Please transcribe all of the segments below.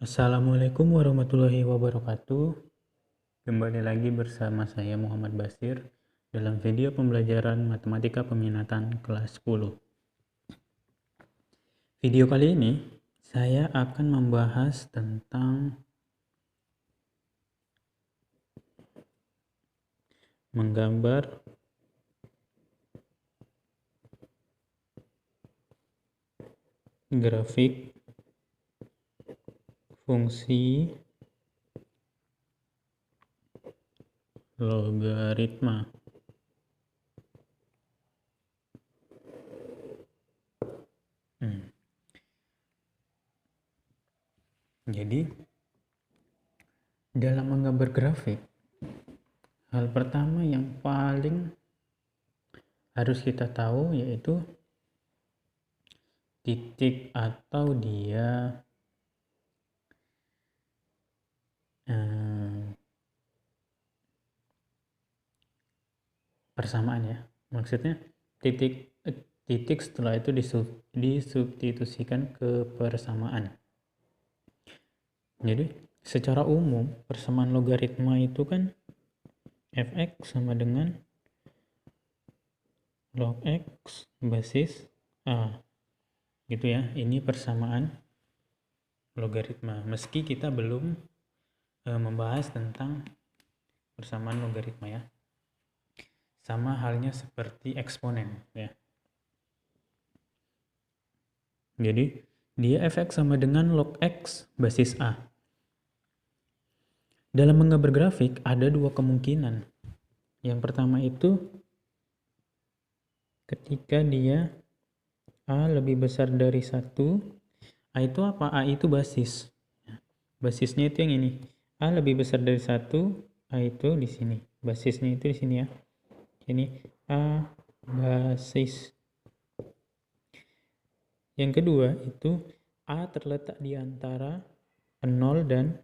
Assalamualaikum warahmatullahi wabarakatuh. Kembali lagi bersama saya Muhammad Basir dalam video pembelajaran Matematika Peminatan kelas 10. Video kali ini saya akan membahas tentang menggambar grafik fungsi logaritma. Jadi, dalam menggambar grafik, hal pertama yang paling harus kita tahu yaitu titik atau dia persamaan ya. Maksudnya titik setelah itu disubstitusikan ke persamaan. Jadi secara umum persamaan logaritma itu kan fx sama dengan log x basis a gitu ya. Ini persamaan logaritma, meski kita belum membahas tentang persamaan logaritma ya. Sama halnya seperti eksponen ya. Jadi dia fx sama dengan log x basis a. Dalam menggambar grafik ada dua kemungkinan. Yang pertama itu ketika dia a lebih besar dari 1. A itu apa? A itu basis. Basisnya itu yang ini. A lebih besar dari 1, A itu di sini. Basisnya itu di sini ya. Ini A basis. Yang kedua itu A terletak di antara 0 dan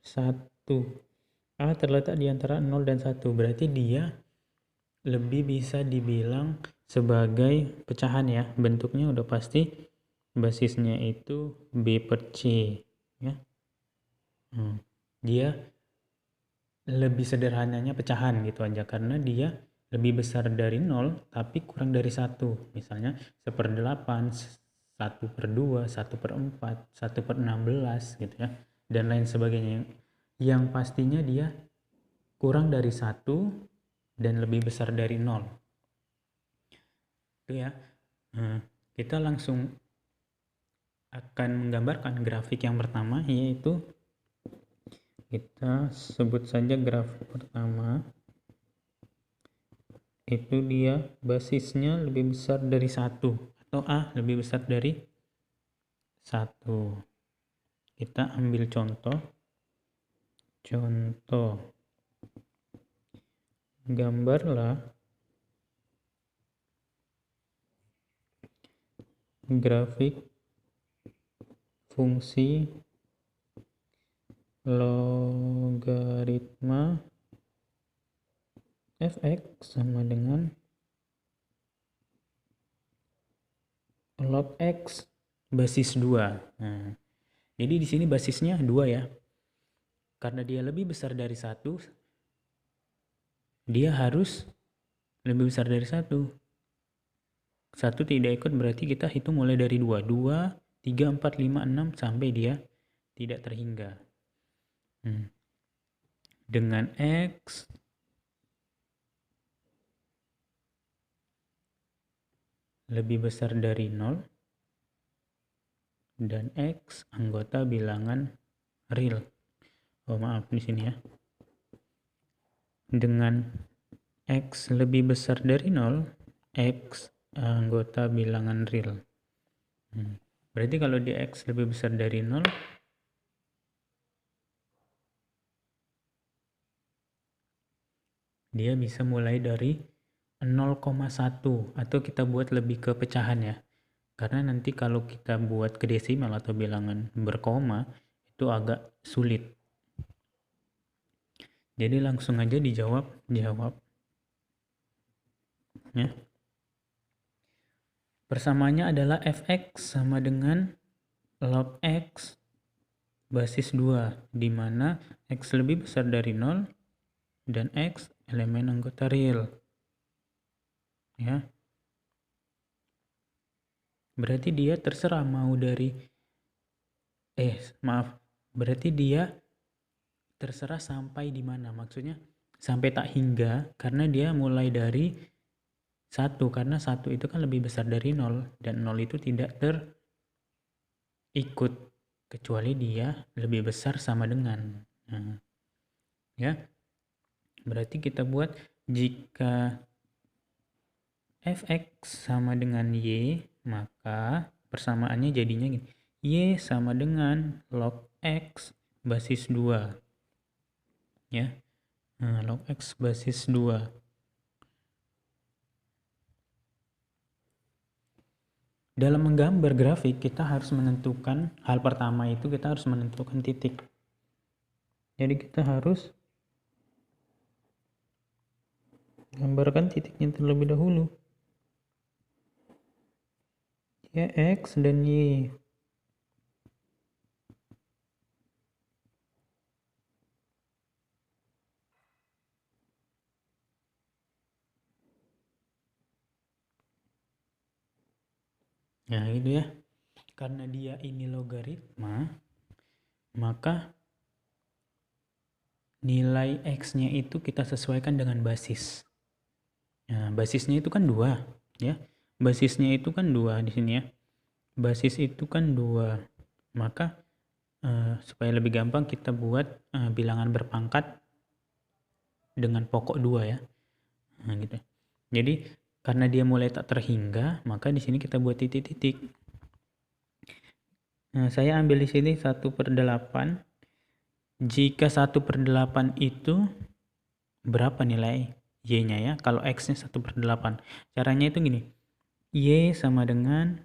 1. A terletak di antara 0 dan 1. Berarti dia lebih bisa dibilang sebagai pecahan ya. Bentuknya udah pasti basisnya itu B per C ya. Dia lebih sederhananya pecahan gitu aja, karena dia lebih besar dari 0 tapi kurang dari 1. Misalnya 1/8, 1/2, 1/4, 1/16 gitu ya, dan lain sebagainya. Yang pastinya dia kurang dari 1 dan lebih besar dari 0. Itu ya. Kita langsung akan menggambarkan grafik yang pertama, yaitu kita sebut saja grafik pertama. Itu dia basisnya lebih besar dari 1 atau A lebih besar dari 1. Kita ambil contoh gambarlah grafik fungsi logaritma fx sama dengan log x basis 2. Nah, jadi di sini basisnya 2 ya. Karena dia lebih besar dari 1, dia harus lebih besar dari 1. 1 tidak ikut, berarti kita hitung mulai dari 2. 2, 3, 4, 5, 6 sampai dia tidak terhingga. Dengan X lebih besar dari 0 dan X anggota bilangan real. Oh maaf di sini ya. Dengan X lebih besar dari 0, X anggota bilangan real. Berarti kalau di X lebih besar dari 0, dia bisa mulai dari 0,1 atau kita buat lebih ke pecahan ya. Karena nanti kalau kita buat ke desimal atau bilangan berkoma itu agak sulit. Jadi langsung aja dijawab ya. Persamaannya adalah fx sama dengan log x basis 2, di mana X lebih besar dari 0 dan X elemen anggota real. Ya. Berarti dia terserah mau dari berarti dia terserah sampai di mana. Maksudnya sampai tak hingga, karena dia mulai dari 1, karena 1 itu kan lebih besar dari 0 dan 0 itu tidak terikut kecuali dia lebih besar sama dengan. Nah, ya. Berarti kita buat jika fx sama dengan y, maka persamaannya jadinya gini. Y sama dengan log x basis 2. Ya. Nah, log x basis 2. Dalam menggambar grafik, kita harus menentukan, hal pertama itu kita harus menentukan titik. Jadi kita harus gambarkan titiknya terlebih dahulu. Ya, X dan Y. Nah, gitu ya. Karena dia ini logaritma, maka nilai X-nya itu kita sesuaikan dengan basis. Nah, basisnya itu kan 2, ya. Basisnya itu kan 2 di sini ya. Basis itu kan 2. Maka supaya lebih gampang kita buat bilangan berpangkat dengan pokok 2 ya. Nah, gitu. Jadi karena dia mulai tak terhingga, maka di sini kita buat titik-titik. Nah, saya ambil di sini 1/8. Jika 1/8 itu berapa nilai Y-nya ya? Kalau X-nya 1/8. Caranya itu gini. Y sama dengan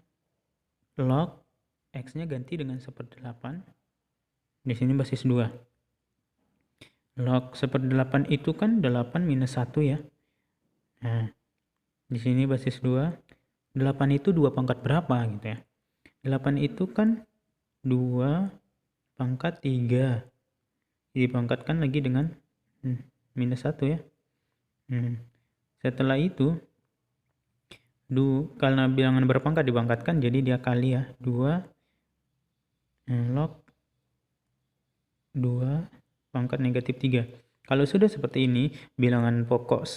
log X-nya ganti dengan 1/8. Di sini basis 2. Log 1/8 itu kan 8 minus 1 ya. Nah, di sini basis 2. 8 itu 2 pangkat berapa gitu ya. 8 itu kan 2 pangkat 3. Dipangkatkan lagi dengan minus 1 ya. Setelah itu, karena bilangan berpangkat dipangkatkan, jadi dia kali ya. 2 log 2 pangkat negatif 3. Kalau sudah seperti ini, bilangan pokok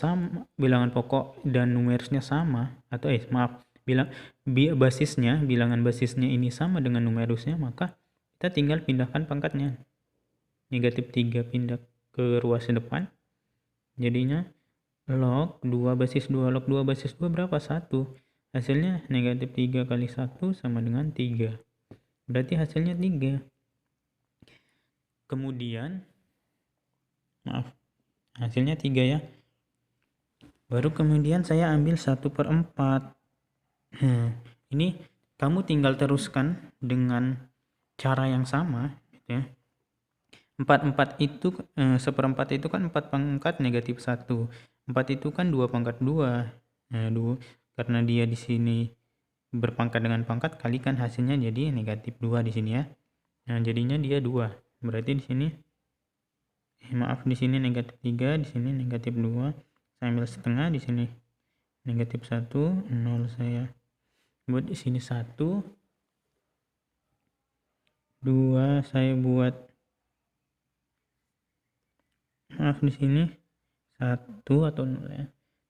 dan numerisnya sama, atau bilangan basisnya ini sama dengan numerusnya, maka kita tinggal pindahkan pangkatnya. Negatif 3 pindah ke ruas depan. Jadinya log 2 basis 2. Log 2 basis 2 berapa? 1. Hasilnya negatif 3 kali 1 sama dengan 3. Berarti hasilnya 3. Kemudian, hasilnya 3 ya. Baru kemudian saya ambil 1/4. Ini kamu tinggal teruskan dengan cara yang sama gitu ya. 4 itu 1/4 itu kan 4 pangkat negatif 1. 4 itu kan 2 pangkat 2. Nah, 2 karena dia di sini berpangkat dengan pangkat, kalikan hasilnya jadi negatif 2 di sini ya. Nah, jadinya dia 2. Berarti di sini di sini negatif 3, di sini negatif 2. Saya ambil setengah, di sini negatif 1, 0 saya buat di sini 1. 2 saya buat di sini 1 atau 0 ya.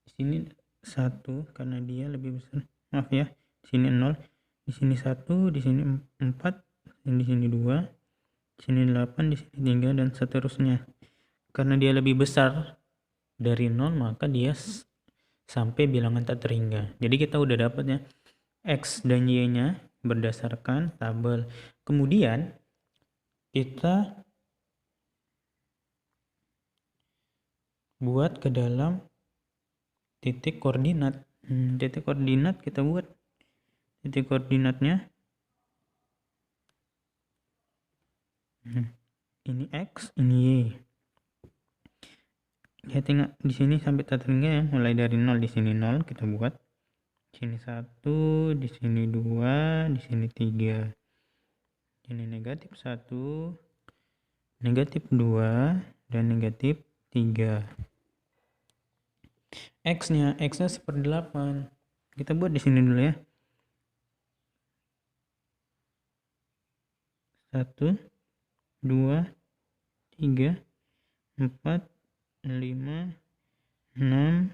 Di sini 1 karena dia lebih besar. Ya. Di sini 0, di sini 1, di sini 4, di sini 2, di sini 8, di sini 3 dan seterusnya. Karena dia lebih besar dari 0, maka dia sampai bilangan tak terhingga. Jadi kita udah dapatnya X dan Y-nya berdasarkan tabel. Kemudian kita buat ke dalam titik koordinat. Titik koordinat kita buat titik koordinatnya. Ini X, ini Y. Ya, tengok di sini sampai tak terhingga ya. Mulai dari 0, di sini 0 kita buat. Di sini 1, di sini 2, di sini 3. Ini negatif 1, negatif 2 dan negatif 3. X-nya 1/8. Kita buat di sini dulu ya. 1, 2, 3, 4, 5, 6,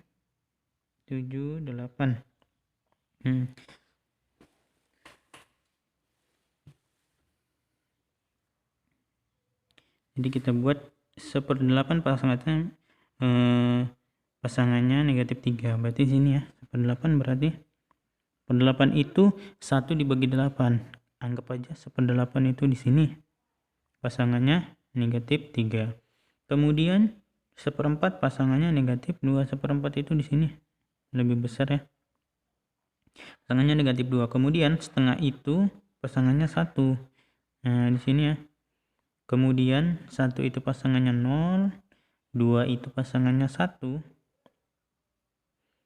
7, 8. Jadi kita buat 1/8 pasangannya negatif 3. Berarti sini ya, 1/8 berarti 1/8 itu 1 dibagi 8. Anggap aja 1/8 itu di sini. Pasangannya negatif 3. Kemudian 1/4 pasangannya negatif 2. 1/4 itu di sini. Lebih besar ya. Pasangannya negatif 2. Kemudian setengah itu pasangannya 1. Nah, di sini ya. Kemudian 1 itu pasangannya 0, 2 itu pasangannya 1,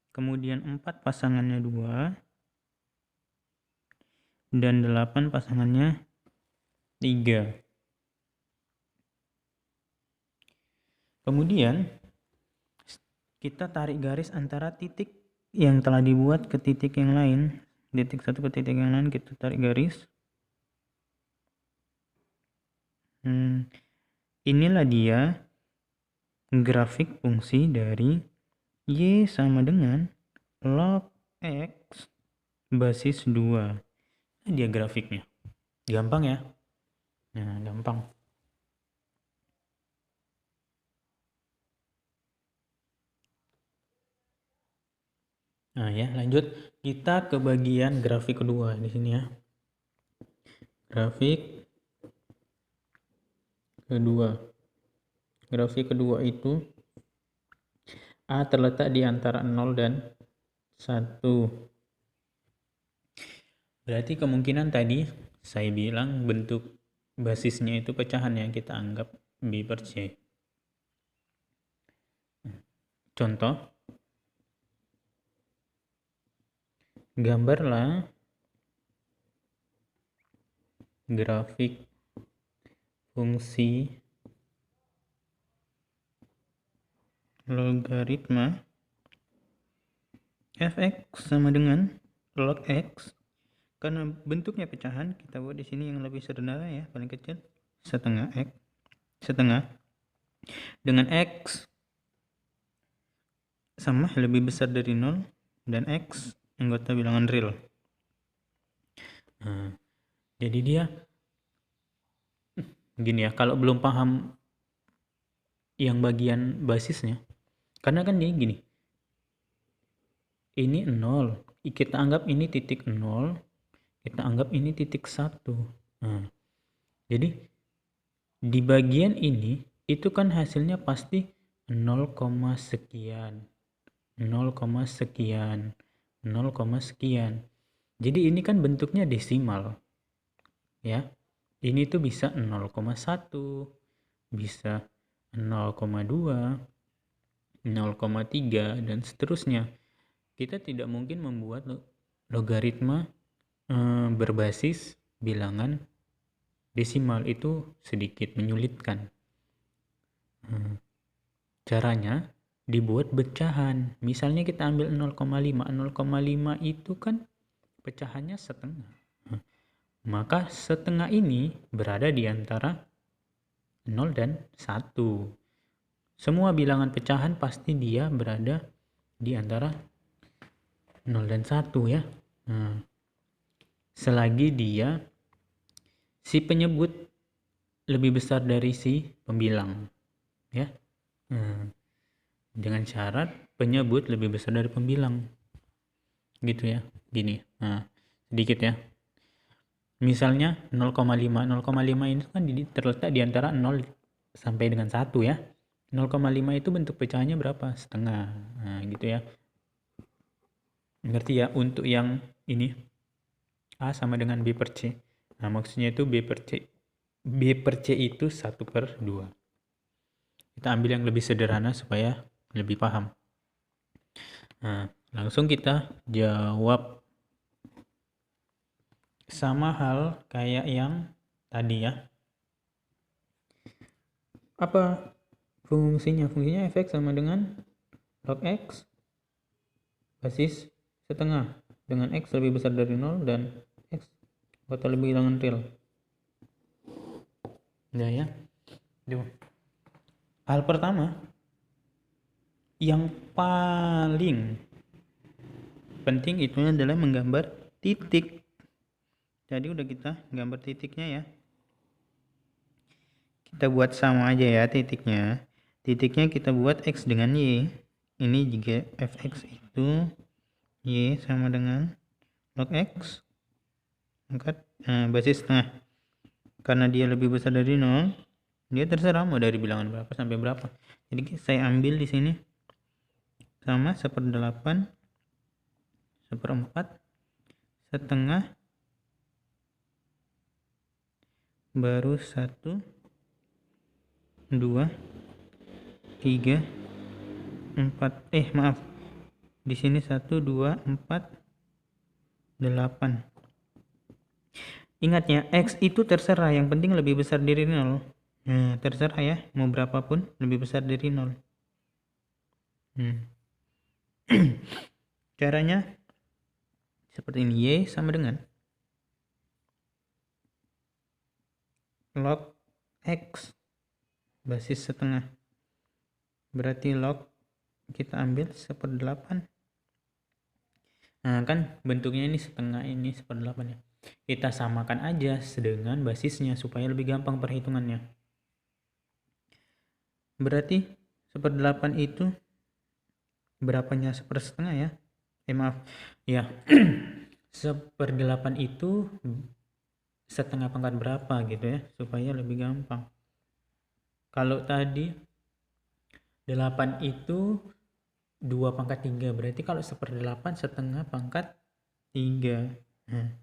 kemudian 4 pasangannya 2, dan 8 pasangannya 3. Kemudian kita tarik garis antara titik yang telah dibuat ke titik yang lain. Titik satu ke titik yang lain kita tarik garis. Inilah dia grafik fungsi dari Y sama dengan log X basis 2. Ini dia grafiknya. Gampang ya? Nah, gampang. Nah ya, lanjut. Kita ke bagian grafik kedua di sini ya. Grafik kedua. Grafik kedua itu A terletak di antara 0 dan 1. Berarti kemungkinan tadi saya bilang bentuk basisnya itu pecahan ya, kita anggap B per C. Contoh, gambarlah grafik fungsi logaritma fx sama dengan log x. Karena bentuknya pecahan, kita buat di sini yang lebih sederhana ya, paling kecil setengah x, setengah dengan x sama lebih besar dari 0 dan x anggota bilangan real. Nah, jadi dia gini ya, kalau belum paham yang bagian basisnya, karena kan dia gini, ini 0, kita anggap ini titik 0, kita anggap ini titik 1. Nah, jadi di bagian ini itu kan hasilnya pasti 0, sekian, 0, sekian, 0, sekian. Jadi ini kan bentuknya desimal ya. Ini tuh bisa 0,1, bisa 0,2, 0,3 dan seterusnya. Kita tidak mungkin membuat logaritma berbasis bilangan desimal, itu sedikit menyulitkan. Caranya dibuat pecahan. Misalnya kita ambil 0,5. 0,5 itu kan pecahannya setengah. Maka setengah ini berada di antara 0 dan 1. Semua bilangan pecahan pasti dia berada di antara 0 dan 1 ya. Nah, selagi dia si penyebut lebih besar dari si pembilang ya. Dengan syarat penyebut lebih besar dari pembilang. Gitu ya. Gini. Nah, sedikit ya. Misalnya 0,5 ini kan terletak di antara 0 sampai dengan 1 ya. 0,5 itu bentuk pecahannya berapa? Setengah. Nah, gitu ya. Ngerti ya? Untuk yang ini A sama dengan B per C. Nah, maksudnya itu B per C itu 1/2. Kita ambil yang lebih sederhana supaya lebih paham. Nah, langsung kita jawab. Sama hal kayak yang tadi ya. Apa fungsinya? Fungsinya fx sama dengan log x basis setengah dengan x lebih besar dari 0 dan x bakal lebih bilangan real. Ya. Hal pertama yang paling penting itu adalah menggambar titik. Jadi udah kita gambar titiknya ya. Kita buat sama aja ya titiknya. Titiknya kita buat x dengan y. Ini jika fx itu y sama dengan log x angkat basis setengah. Karena dia lebih besar dari 0, dia terserah mau dari bilangan berapa sampai berapa. Jadi saya ambil di sini sama 1/8, 1/4, setengah, baru 1, 2, 3, 4. Maaf. Di sini 1, 2, 4, 8. Ingat ya, x itu terserah, yang penting lebih besar dari 0. Nah, terserah ya, mau berapapun lebih besar dari 0. Caranya seperti ini. Y sama dengan log x basis setengah. Berarti log kita ambil 1/8. Nah, kan bentuknya ini setengah, ini 1/8 ya. Kita samakan aja dengan basisnya supaya lebih gampang perhitungannya. Berarti 1/8 itu berapanya 1/2 ya? Maaf. Ya. 1/8 itu setengah pangkat berapa gitu ya, supaya lebih gampang. Kalau tadi 8 itu 2/3, berarti kalau 1/8 setengah pangkat 3. Nah,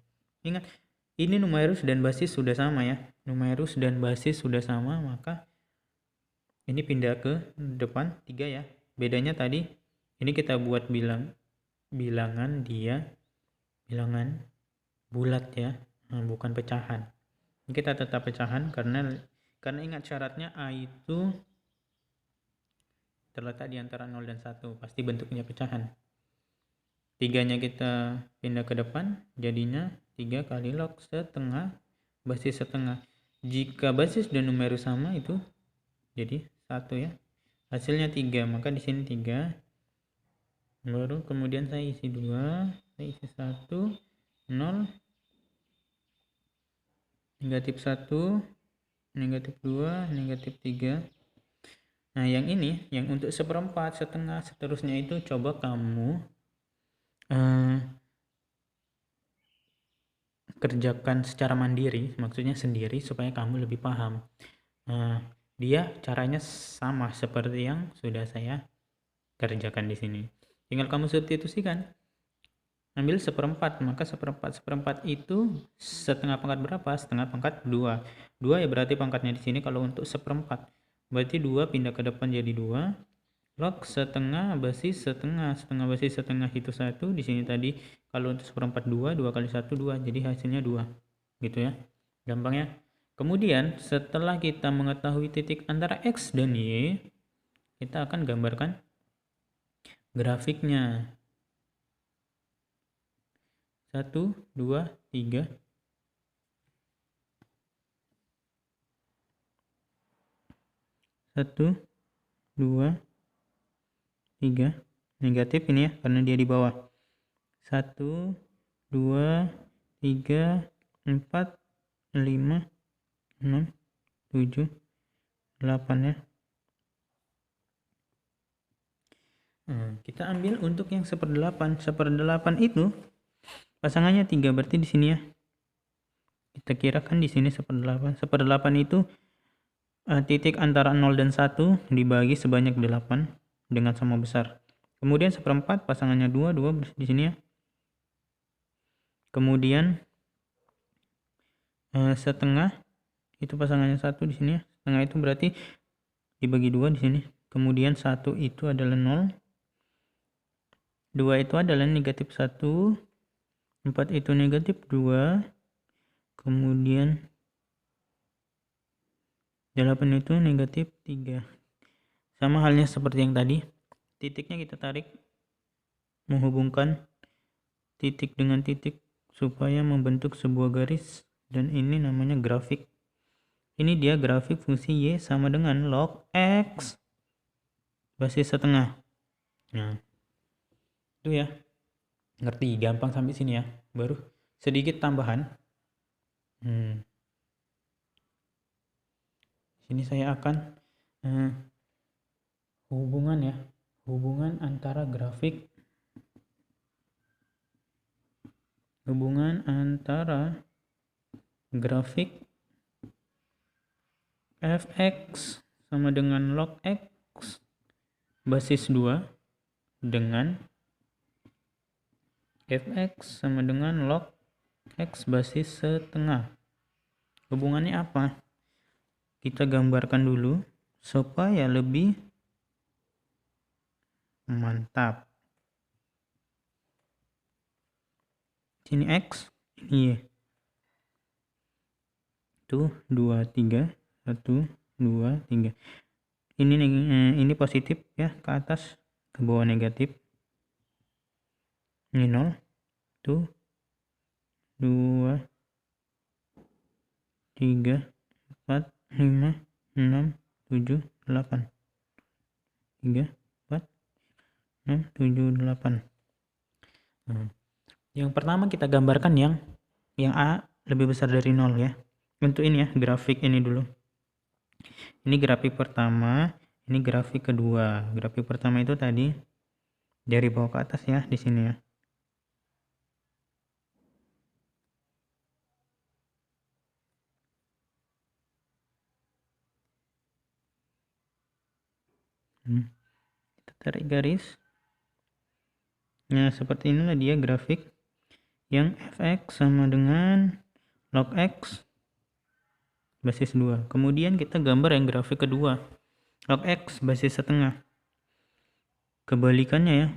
ingat, ini numerus dan basis sudah sama ya. Numerus dan basis sudah sama, maka ini pindah ke depan 3 ya. Bedanya tadi, ini kita buat bilangan dia, bilangan bulat ya, bukan pecahan. Ini kita tetap pecahan karena ingat syaratnya A itu terletak di antara 0 dan 1, pasti bentuknya pecahan. 3-nya kita pindah ke depan, jadinya 3 kali log setengah basis setengah. Jika basis dan numerus sama itu jadi 1 ya. Hasilnya 3, maka di sini 3. Baru kemudian saya isi 2, saya isi 1, 0, negatif 1, negatif 2, negatif 3. Nah, yang ini, yang untuk 1/4, setengah, seterusnya itu coba kamu kerjakan secara mandiri, maksudnya sendiri, supaya kamu lebih paham. Dia caranya sama seperti yang sudah saya kerjakan di sini. Tinggal kamu substitusikan. Ambil 1/4, maka 1/4 itu setengah pangkat berapa? Setengah pangkat 2. 2 ya berarti pangkatnya di sini kalau untuk 1/4. Berarti 2 pindah ke depan jadi 2. Log setengah basis setengah. Setengah basis setengah itu 1. Di sini tadi kalau untuk 1/4 2, 2 kali 1 2. Jadi hasilnya 2. Gitu ya. Gampang ya. Kemudian setelah kita mengetahui titik antara X dan Y, kita akan gambarkan grafiknya. 1, 2, 3. 1, 2, 3. Negatif ini ya, karena dia di bawah. 1, 2, 3, 4, 5, 6, 7, 8 ya. Kita ambil untuk yang 1/8. 1/8 itu pasangannya 3, berarti di sini ya. Kita kirakan di sini 1/8. 1/8 itu titik antara 0 dan 1 dibagi sebanyak 8 dengan sama besar. Kemudian 1/4 pasangannya 2 di sini ya. Kemudian setengah itu pasangannya 1 di sini ya. Setengah itu berarti dibagi 2 di sini. Kemudian 1 itu adalah 0. 2 itu adalah negatif 1. 4 itu negatif 2. Kemudian 8 itu negatif 3. Sama halnya seperti yang tadi, titiknya kita tarik menghubungkan titik dengan titik supaya membentuk sebuah garis, dan ini namanya grafik. Ini dia grafik fungsi Y sama dengan log X basis setengah. Nah, itu ya. Ngerti, gampang sampai sini ya. Baru sedikit tambahan. Sini saya akan hubungan antara grafik fx sama dengan log x basis 2 dengan fx sama dengan log x basis setengah. Hubungannya apa? Kita gambarkan dulu supaya lebih mantap. Sini x, ini y. 1, 2, 3, 1, 2, 3. Ini positif ya, ke atas, ke bawah negatif. Ini 0, 1, 2, 3, 4, 5, 6, 7, 8. 3, 4, 6, 7, 8. Yang pertama kita gambarkan yang A lebih besar dari 0 ya. Untuk ini ya, grafik ini dulu. Ini grafik pertama, ini grafik kedua. Grafik pertama itu tadi dari bawah ke atas ya, di sini ya. Kita tarik garis. Nah, seperti inilah dia grafik yang fx sama dengan log x basis 2. Kemudian kita gambar yang grafik kedua, log x basis setengah. Kebalikannya ya.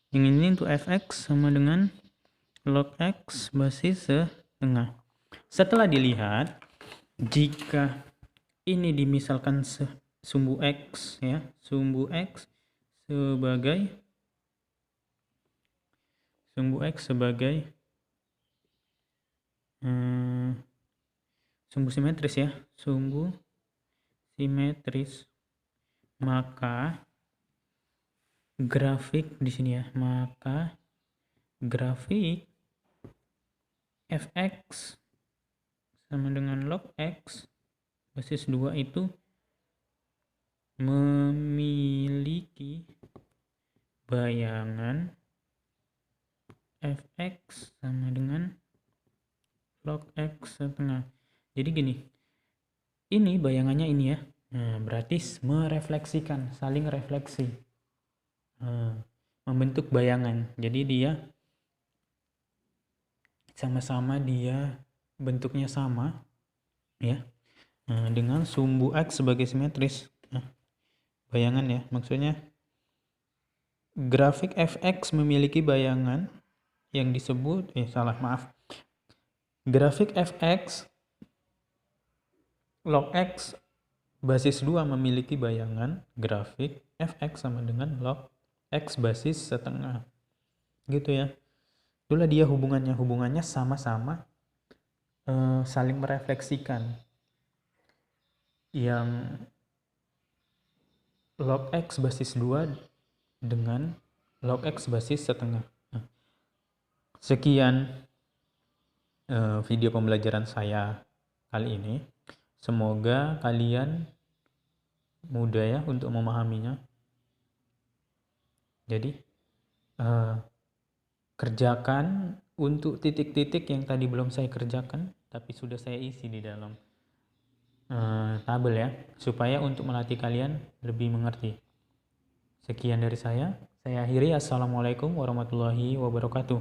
Yang ini untuk fx sama dengan log x basis setengah. Setelah dilihat, jika ini dimisalkan sumbu x ya, sumbu x sebagai sumbu simetris ya, sumbu simetris, maka grafik di sini ya, maka grafik fx sama dengan log x basis 2 itu memiliki bayangan fx sama dengan log x setengah. Jadi gini, ini bayangannya ini ya. Nah, berarti merefleksikan, saling refleksi, membentuk bayangan. Jadi dia sama-sama, dia bentuknya sama ya, dengan sumbu x sebagai simetris. Bayangan ya, maksudnya grafik fx memiliki bayangan yang disebut grafik fx log x basis 2 memiliki bayangan grafik fx sama dengan log x basis setengah, gitu ya. Itulah dia hubungannya sama-sama saling merefleksikan. Yang log x basis 2 dengan log x basis setengah. Sekian video pembelajaran saya kali ini. Semoga kalian mudah ya untuk memahaminya. Jadi kerjakan untuk titik-titik yang tadi belum saya kerjakan, tapi sudah saya isi di dalam tabel ya, supaya untuk melatih kalian lebih mengerti. Sekian dari saya akhiri. Assalamualaikum warahmatullahi wabarakatuh.